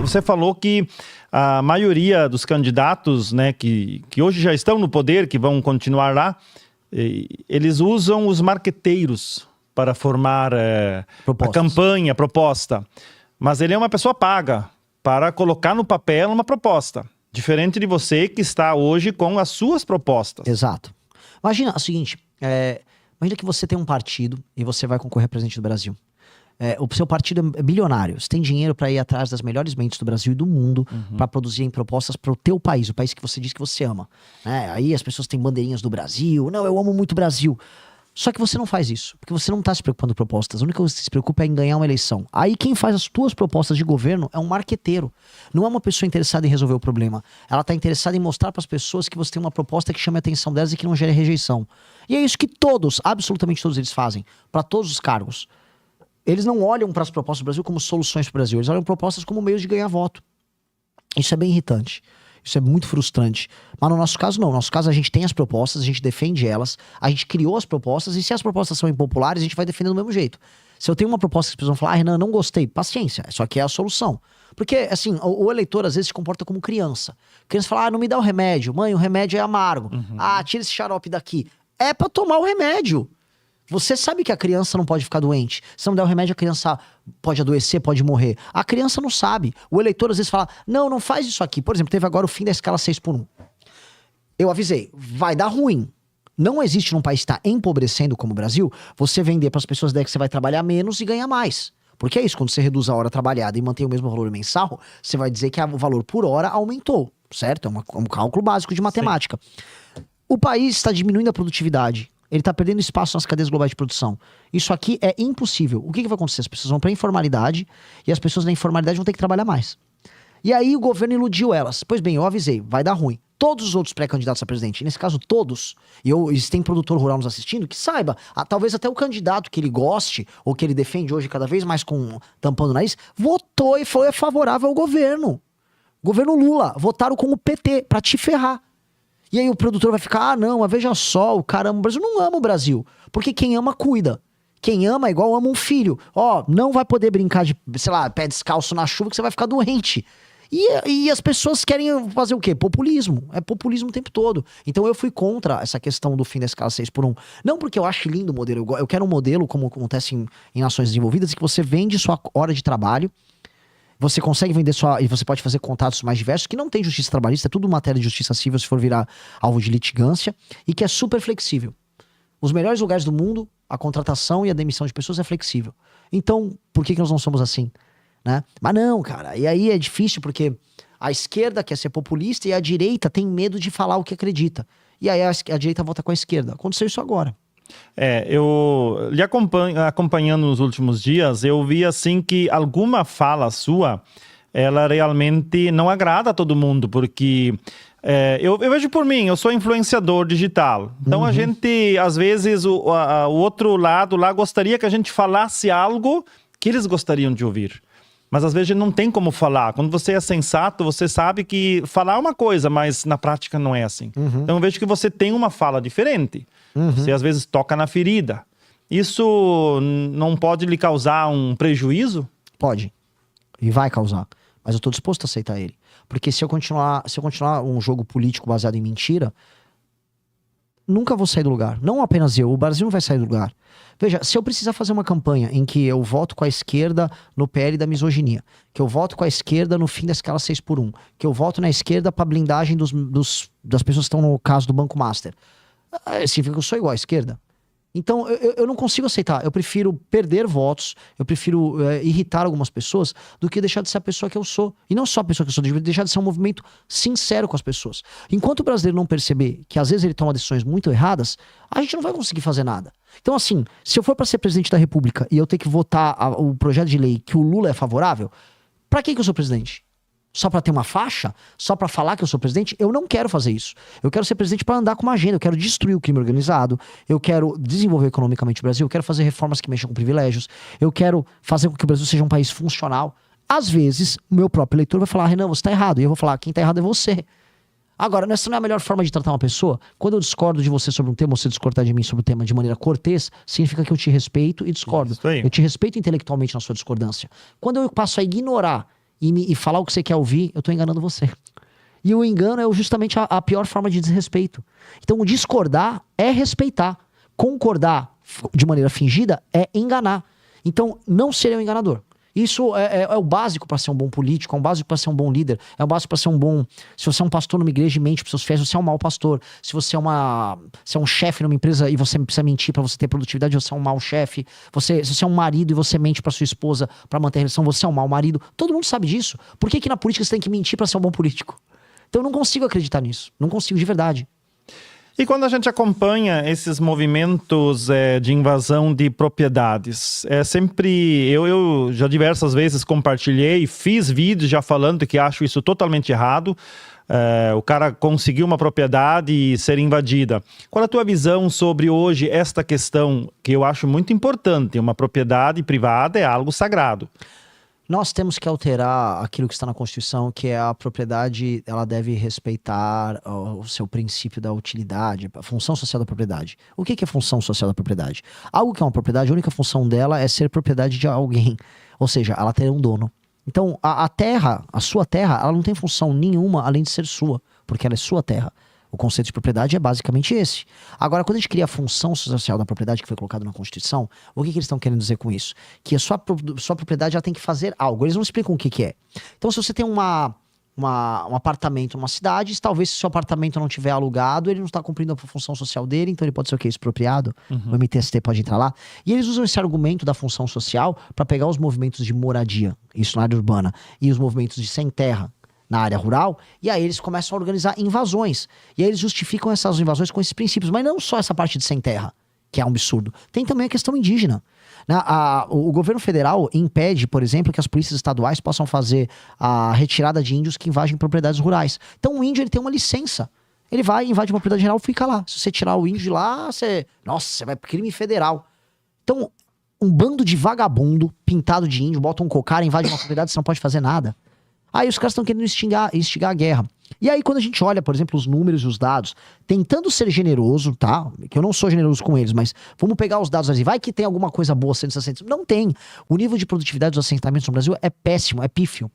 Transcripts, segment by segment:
você falou que a maioria dos candidatos, né, que hoje já estão no poder, que vão continuar lá, eles usam os marqueteiros para formar a campanha, a proposta. Mas ele é uma pessoa paga para colocar no papel uma proposta. Diferente de você que está hoje com as suas propostas. Exato. Imagina o seguinte, imagina que você tem um partido e você vai concorrer a presidente do Brasil. O seu partido é bilionário. Você tem dinheiro para ir atrás das melhores mentes do Brasil e do mundo para produzir propostas para o teu país, o país que você diz que você ama. Aí as pessoas têm bandeirinhas do Brasil. Não, eu amo muito o Brasil. Só que você não faz isso, porque você não está se preocupando com propostas. A única coisa que você se preocupa é em ganhar uma eleição. Aí quem faz as tuas propostas de governo é um marqueteiro. Não é uma pessoa interessada em resolver o problema. Ela está interessada em mostrar para as pessoas que você tem uma proposta que chame a atenção delas e que não gere rejeição. E é isso que todos, absolutamente todos eles fazem, para todos os cargos. Eles não olham para as propostas do Brasil como soluções para o Brasil. Eles olham propostas como meios de ganhar voto. Isso é bem irritante. Isso é muito frustrante. Mas no nosso caso, não. No nosso caso, a gente tem as propostas, a gente defende elas, a gente criou as propostas, e se as propostas são impopulares, a gente vai defender do mesmo jeito. Se eu tenho uma proposta que as pessoas vão falar, Renan, não gostei, paciência, isso aqui é a solução. Porque, assim, o eleitor às vezes se comporta como criança. Criança fala, não me dá o remédio, mãe, o remédio é amargo. Tira esse xarope daqui. É pra tomar o remédio. Você sabe que a criança não pode ficar doente. Se não der o remédio, a criança pode adoecer, pode morrer. A criança não sabe. O eleitor às vezes fala, não faz isso aqui. Por exemplo, teve agora o fim da escala 6x1. Eu avisei, vai dar ruim. Não existe num país que está empobrecendo como o Brasil, você vender para as pessoas daí que você vai trabalhar menos e ganhar mais. Porque é isso, quando você reduz a hora trabalhada e mantém o mesmo valor mensal, você vai dizer que o valor por hora aumentou, certo? É um cálculo básico de matemática. Sim. O país está diminuindo a produtividade. Ele está perdendo espaço nas cadeias globais de produção. Isso aqui é impossível. O que vai acontecer? As pessoas vão para a informalidade e as pessoas na informalidade vão ter que trabalhar mais. E aí o governo iludiu elas. Pois bem, eu avisei, vai dar ruim. Todos os outros pré-candidatos a presidente, nesse caso todos, e se tem produtor rural nos assistindo, que saiba, talvez até o candidato que ele goste, ou que ele defende hoje cada vez mais tampando o nariz, votou e foi favorável ao governo. Governo Lula, votaram com o PT para te ferrar. E aí o produtor vai ficar, não, mas veja só, o cara ama o Brasil. Não ama o Brasil, porque quem ama, cuida. Quem ama é igual ama um filho. Não vai poder brincar de, sei lá, pé descalço na chuva que você vai ficar doente. E as pessoas querem fazer o quê? Populismo. É populismo o tempo todo. Então eu fui contra essa questão do fim da escala 6x1. Não porque eu acho lindo o modelo. Eu quero um modelo, como acontece em nações desenvolvidas, que você vende sua hora de trabalho, você consegue vender e você pode fazer contatos mais diversos, que não tem justiça trabalhista, é tudo matéria de justiça civil se for virar alvo de litigância, e que é super flexível. Os melhores lugares do mundo, a contratação e a demissão de pessoas é flexível. Então, por que nós não somos assim? Né? Mas não, cara, e aí é difícil porque a esquerda quer ser populista e a direita tem medo de falar o que acredita. E aí a direita vota com a esquerda. Aconteceu isso agora. Eu lhe acompanhando nos últimos dias, eu vi assim que alguma fala sua, ela realmente não agrada a todo mundo, porque eu vejo por mim, eu sou influenciador digital. Então a gente, às vezes, o outro lado lá gostaria que a gente falasse algo que eles gostariam de ouvir. Mas às vezes a gente não tem como falar. Quando você é sensato, você sabe que falar é uma coisa, mas na prática não é assim. Então eu vejo que você tem uma fala diferente. Você às vezes toca na ferida. Isso não pode lhe causar um prejuízo? Pode. E vai causar. Mas eu estou disposto a aceitar ele. Porque se eu continuar um jogo político baseado em mentira, nunca vou sair do lugar. Não apenas eu, o Brasil não vai sair do lugar. Veja, se eu precisar fazer uma campanha em que eu voto com a esquerda no PL da misoginia, que eu voto com a esquerda no fim da escala 6x1, que eu voto na esquerda para blindagem das pessoas que estão no caso do Banco Master, significa que eu sou igual à esquerda. Então eu não consigo aceitar. Eu prefiro perder votos, eu prefiro irritar algumas pessoas do que deixar de ser a pessoa que eu sou. E não só a pessoa que eu sou, deixar de ser um movimento sincero com as pessoas. Enquanto o brasileiro não perceber que às vezes ele toma decisões muito erradas, a gente não vai conseguir fazer nada. Então assim, se eu for para ser presidente da República e eu ter que votar o projeto de lei que o Lula é favorável, para que eu sou presidente? Só para ter uma faixa? Só para falar que eu sou presidente? Eu não quero fazer isso. Eu quero ser presidente para andar com uma agenda. Eu quero destruir o crime organizado. Eu quero desenvolver economicamente o Brasil. Eu quero fazer reformas que mexam com privilégios. Eu quero fazer com que o Brasil seja um país funcional. Às vezes, o meu próprio eleitor vai falar, Renan, você tá errado. E eu vou falar, quem tá errado é você. Agora, essa não é a melhor forma de tratar uma pessoa? Quando eu discordo de você sobre um tema, você discordar de mim sobre o tema de maneira cortês, significa que eu te respeito e discordo. Eu te respeito intelectualmente na sua discordância. Quando eu passo a ignorar e falar o que você quer ouvir, eu tô enganando você. E o engano é justamente a pior forma de desrespeito. Então, o discordar é respeitar. Concordar de maneira fingida é enganar. Então, não ser um enganador. Isso é o básico para ser um bom político, é o básico para ser um bom líder, é o básico para ser um bom... Se você é um pastor numa igreja e mente para seus fiéis, você é um mau pastor. Se você é um chefe numa empresa e você precisa mentir para você ter produtividade, você é um mau chefe. Se você é um marido e você mente para sua esposa para manter a relação, você é um mau marido. Todo mundo sabe disso. Por que na política você tem que mentir para ser um bom político? Então eu não consigo acreditar nisso. Não consigo de verdade. E quando a gente acompanha esses movimentos de invasão de propriedades, eu já diversas vezes compartilhei, fiz vídeos já falando que acho isso totalmente errado. O cara conseguiu uma propriedade e ser invadida. Qual a tua visão sobre hoje esta questão que eu acho muito importante? Uma propriedade privada é algo sagrado. Nós temos que alterar aquilo que está na Constituição, que é a propriedade, ela deve respeitar o seu princípio da utilidade, a função social da propriedade. O que é função social da propriedade? Algo que é uma propriedade, a única função dela é ser propriedade de alguém, ou seja, ela ter um dono. Então, a terra, a sua terra, ela não tem função nenhuma além de ser sua, porque ela é sua terra. O conceito de propriedade é basicamente esse. Agora, quando a gente cria a função social da propriedade que foi colocado na Constituição, o que eles estão querendo dizer com isso? Que a sua propriedade ela tem que fazer algo. Eles não explicam o que é. Então, se você tem um apartamento numa cidade, talvez se o seu apartamento não tiver alugado, ele não está cumprindo a função social dele, então ele pode ser o quê? Expropriado. O MTST pode entrar lá. E eles usam esse argumento da função social para pegar os movimentos de moradia, isso na área urbana, e os movimentos de sem terra, na área rural, e aí eles começam a organizar invasões. E aí eles justificam essas invasões com esses princípios. Mas não só essa parte de sem terra, que é um absurdo. Tem também a questão indígena. O governo federal impede, por exemplo, que as polícias estaduais possam fazer a retirada de índios que invadem propriedades rurais. Então o índio ele tem uma licença. Ele vai, invade uma propriedade geral, fica lá. Se você tirar o índio de lá, você vai pro crime federal. Então, um bando de vagabundo pintado de índio, bota um cocara, invade uma propriedade, você não pode fazer nada. Aí os caras estão querendo instigar a guerra. E aí quando a gente olha, por exemplo, os números e os dados, tentando ser generoso, tá? Que eu não sou generoso com eles, mas vamos pegar os dados assim, vai que tem alguma coisa boa sendo assentamentos. Não tem. O nível de produtividade dos assentamentos no Brasil é péssimo, é pífio.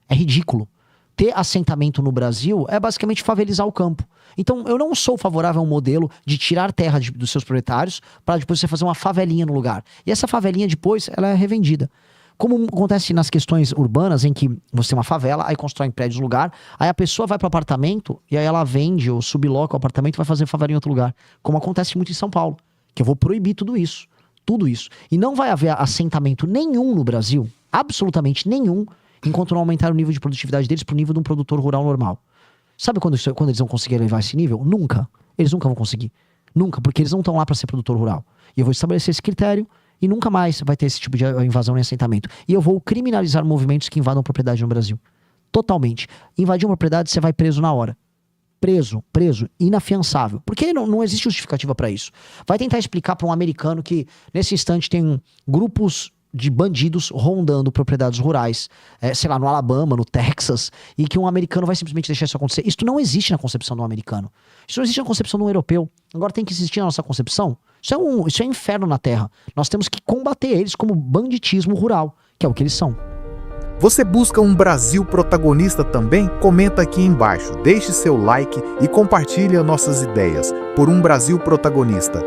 É ridículo. Ter assentamento no Brasil é basicamente favelizar o campo. Então eu não sou favorável a um modelo de tirar terra dos seus proprietários para depois você fazer uma favelinha no lugar. E essa favelinha depois, ela é revendida. Como acontece nas questões urbanas, em que você tem uma favela, aí constrói prédios no lugar, aí a pessoa vai para o apartamento e aí ela vende ou subloca o apartamento e vai fazer favela em outro lugar. Como acontece muito em São Paulo, que eu vou proibir tudo isso. Tudo isso. E não vai haver assentamento nenhum no Brasil, absolutamente nenhum, enquanto não aumentar o nível de produtividade deles para o nível de um produtor rural normal. Sabe quando eles vão conseguir levar esse nível? Nunca. Eles nunca vão conseguir. Nunca, porque eles não estão lá para ser produtor rural. E eu vou estabelecer esse critério e nunca mais vai ter esse tipo de invasão nem assentamento. E eu vou criminalizar movimentos que invadam propriedade no Brasil. Totalmente. Invadir uma propriedade, você vai preso na hora. Preso, inafiançável. Porque não existe justificativa para isso. Vai tentar explicar para um americano que, nesse instante, tem grupos de bandidos rondando propriedades rurais, sei lá, no Alabama, no Texas, e que um americano vai simplesmente deixar isso acontecer. Isso não existe na concepção do americano. Isso não existe na concepção do europeu. Agora tem que existir na nossa concepção. Isso é inferno na Terra. Nós temos que combater eles como banditismo rural, que é o que eles são. Você busca um Brasil protagonista também? Comenta aqui embaixo, deixe seu like e compartilhe nossas ideias por um Brasil protagonista.